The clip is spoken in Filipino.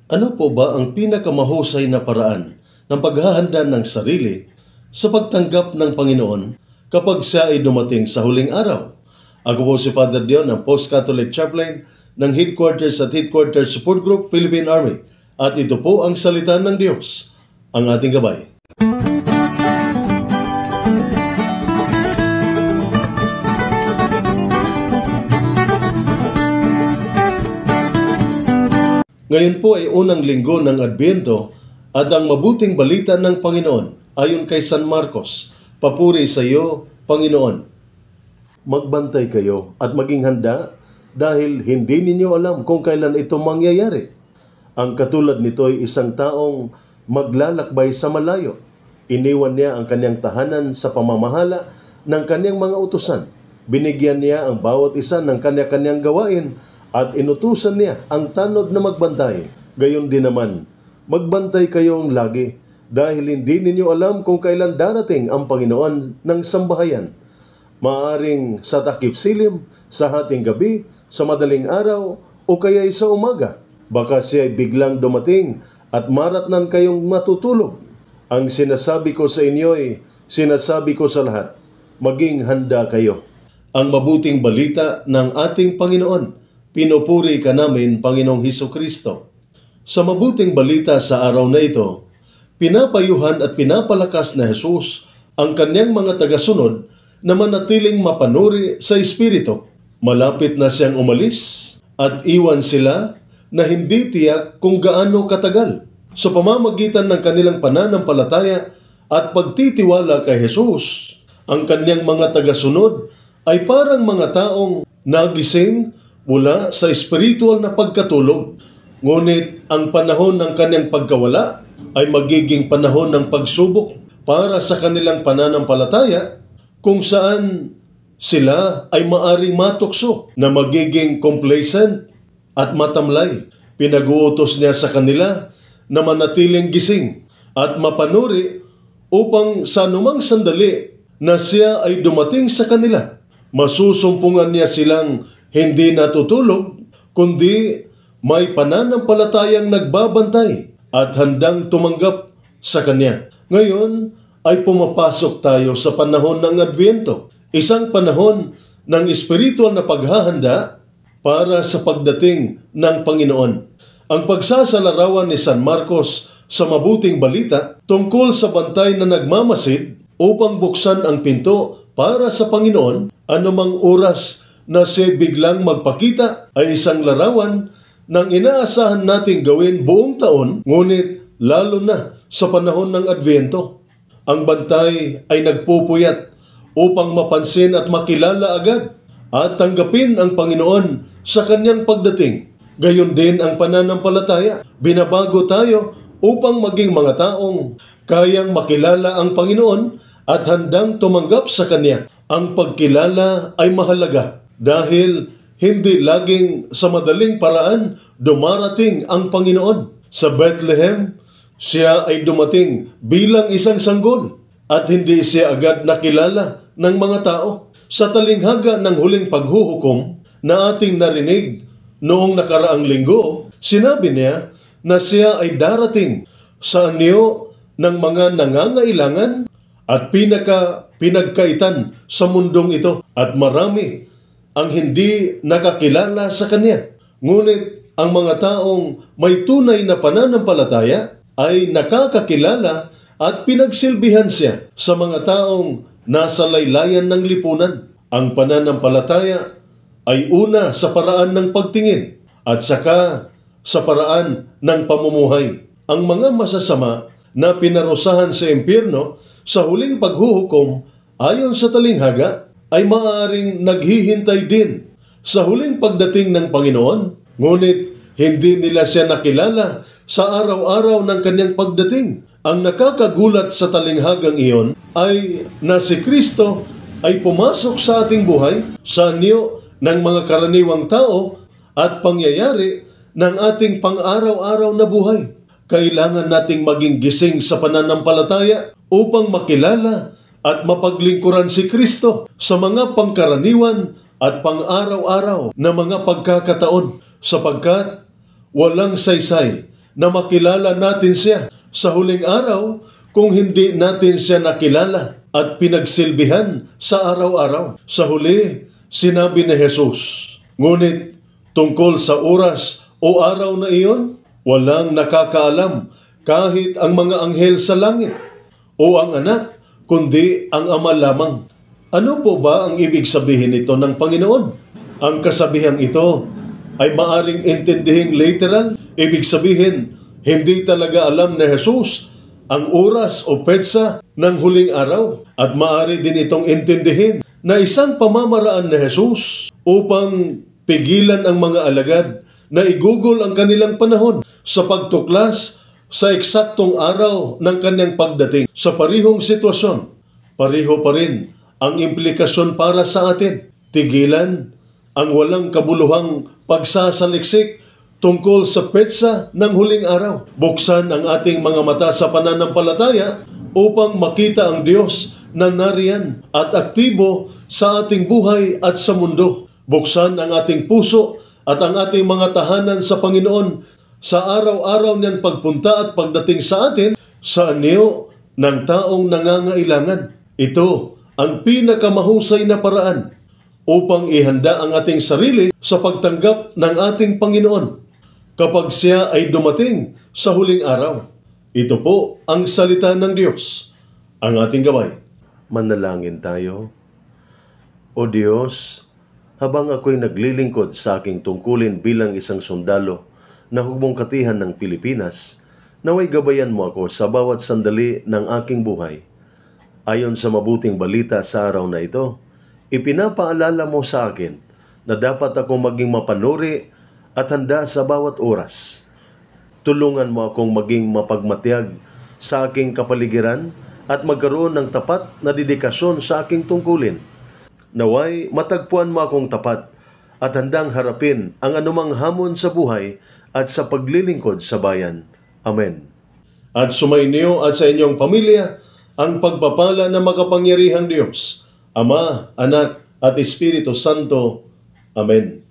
Ano po ba ang pinakamahusay na paraan ng paghahanda ng sarili sa pagtanggap ng Panginoon kapag siya ay dumating sa huling araw? Ako po si Father Dion ng Post-Catholic Chaplain ng Headquarters at Headquarters Support Group Philippine Army. At ito po ang salita ng Diyos, ang ating gabay. Ngayon po ay unang linggo ng Adbyento at ang mabuting balita ng Panginoon ayon kay San Marcos. Papuri sa iyo, Panginoon. Magbantay kayo at maging handa dahil hindi ninyo alam kung kailan ito mangyayari. Ang katulad nito ay isang taong maglalakbay sa malayo. Iniwan niya ang kanyang tahanan sa pamamahala ng kanyang mga utusan. Binigyan niya ang bawat isa ng kanya-kanyang gawain at inutusan niya ang tanod na magbantay. Gayon din naman, magbantay kayong lagi dahil hindi ninyo alam kung kailan darating ang Panginoon ng sambahayan. Maaring sa takip silim, sa hating gabi, sa madaling araw, o kaya'y sa umaga. Baka siya'y biglang dumating at maratnan kayong matutulog. Ang sinasabi ko sa inyo'y sinasabi ko sa lahat, maging handa kayo. Ang mabuting balita ng ating Panginoon. Pinupuri ka namin, Panginoong Hesukristo. Sa mabuting balita sa araw na ito, pinapayuhan at pinapalakas na Jesus ang kanyang mga tagasunod na manatiling mapanuri sa Espiritu. Malapit na siyang umalis at iwan sila na hindi tiyak kung gaano katagal. Sa pamamagitan ng kanilang pananampalataya at pagtitiwala kay Jesus, ang kanyang mga tagasunod ay parang mga taong nagising mula sa espiritual na pagkatulog. Ngunit ang panahon ng kanyang pagkawala ay magiging panahon ng pagsubok para sa kanilang pananampalataya kung saan sila ay maaring matukso na magiging complacent at matamlay. Pinag-uutos niya sa kanila na manatiling gising at mapanuri upang sa anumang sandali na siya ay dumating sa kanila, masusumpungan niya silang hindi natutulog, kundi may pananampalatayang nagbabantay at handang tumanggap sa Kanya. Ngayon ay pumapasok tayo sa panahon ng Adbyento, isang panahon ng espiritual na paghahanda para sa pagdating ng Panginoon. Ang pagsasalarawan ni San Marcos sa mabuting balita tungkol sa bantay na nagmamasid upang buksan ang pinto para sa Panginoon anumang oras na siya biglang magpakita ay isang larawan ng inaasahan nating gawin buong taon, ngunit lalo na sa panahon ng Adbyento. Ang bantay ay nagpupuyat upang mapansin at makilala agad at tanggapin ang Panginoon sa kanyang pagdating. Gayon din ang pananampalataya. Binabago tayo upang maging mga taong kayang makilala ang Panginoon at handang tumanggap sa Kanya. Ang pagkilala ay mahalaga dahil hindi laging sa madaling paraan dumarating ang Panginoon. Sa Bethlehem, siya ay dumating bilang isang sanggol at hindi siya agad nakilala ng mga tao. Sa talinghaga ng huling paghuhukom na ating narinig noong nakaraang linggo, sinabi niya na siya ay darating sa anyo ng mga nangangailangan at pinagkaitan sa mundong ito at marami ang hindi nakakilala sa Kanya. Ngunit ang mga taong may tunay na pananampalataya ay nakakakilala at pinagsilbihan siya sa mga taong nasa laylayan ng lipunan. Ang pananampalataya ay una sa paraan ng pagtingin at saka sa paraan ng pamumuhay. Ang mga masasama na pinarusahan sa impyerno sa huling paghuhukom ayon sa talinghaga ay maaaring naghihintay din sa huling pagdating ng Panginoon, ngunit hindi nila siya nakilala sa araw-araw ng kanyang pagdating. Ang nakakagulat sa talinghagang iyon ay na si Kristo ay pumasok sa ating buhay sa anyo ng mga karaniwang tao at pangyayari ng ating pang-araw-araw na buhay. Kailangan nating maging gising sa pananampalataya upang makilala at mapaglingkuran si Kristo sa mga pangkaraniwan at pang-araw-araw na mga pagkakataon, sapagkat walang saysay na makilala natin siya sa huling araw kung hindi natin siya nakilala at pinagsilbihan sa araw-araw. Sa huli, sinabi ni Jesus, ngunit tungkol sa oras o araw na iyon, walang nakakaalam kahit ang mga anghel sa langit o ang anak, kundi ang Ama lamang. Ano po ba ang ibig sabihin nito ng Panginoon? Ang kasabihang ito ay maaring intindihing literal. Ibig sabihin, hindi talaga alam ni Jesus ang oras o petsa ng huling araw. At maaari din itong intindihin na isang pamamaraan ni Jesus upang pigilan ang mga alagad na igugol ang kanilang panahon sa pagtuklas sa eksaktong araw ng kanyang pagdating. Sa parihong sitwasyon, pareho pa rin ang implikasyon para sa atin. Tigilan ang walang kabuluhang pagsasaliksik tungkol sa petsa ng huling araw. Buksan ang ating mga mata sa pananampalataya upang makita ang Diyos na nariyan at aktibo sa ating buhay at sa mundo. Buksan ang ating puso at ang ating mga tahanan sa Panginoon sa araw-araw niyang pagpunta at pagdating sa atin sa anyo ng taong nangangailangan. Ito ang pinakamahusay na paraan upang ihanda ang ating sarili sa pagtanggap ng ating Panginoon kapag siya ay dumating sa huling araw. Ito po ang salita ng Diyos, ang ating gabay. Manalangin tayo. O Diyos, habang ako'y naglilingkod sa aking tungkulin bilang isang sundalo na hugmong katihan ng Pilipinas, naway gabayan mo ako sa bawat sandali ng aking buhay. Ayon sa mabuting balita sa araw na ito, ipinapaalala mo sa akin na dapat akong maging mapanuri at handa sa bawat oras. Tulungan mo akong maging mapagmatiyag sa aking kapaligiran at magkaroon ng tapat na dedikasyon sa aking tungkulin. Naway matagpuan mo akong tapat at handang harapin ang anumang hamon sa buhay at sa paglilingkod sa bayan. Amen. At sumainyo at sa inyong pamilya ang pagpapala ng makapangyarihang Diyos, Ama, Anak, at Espiritu Santo. Amen.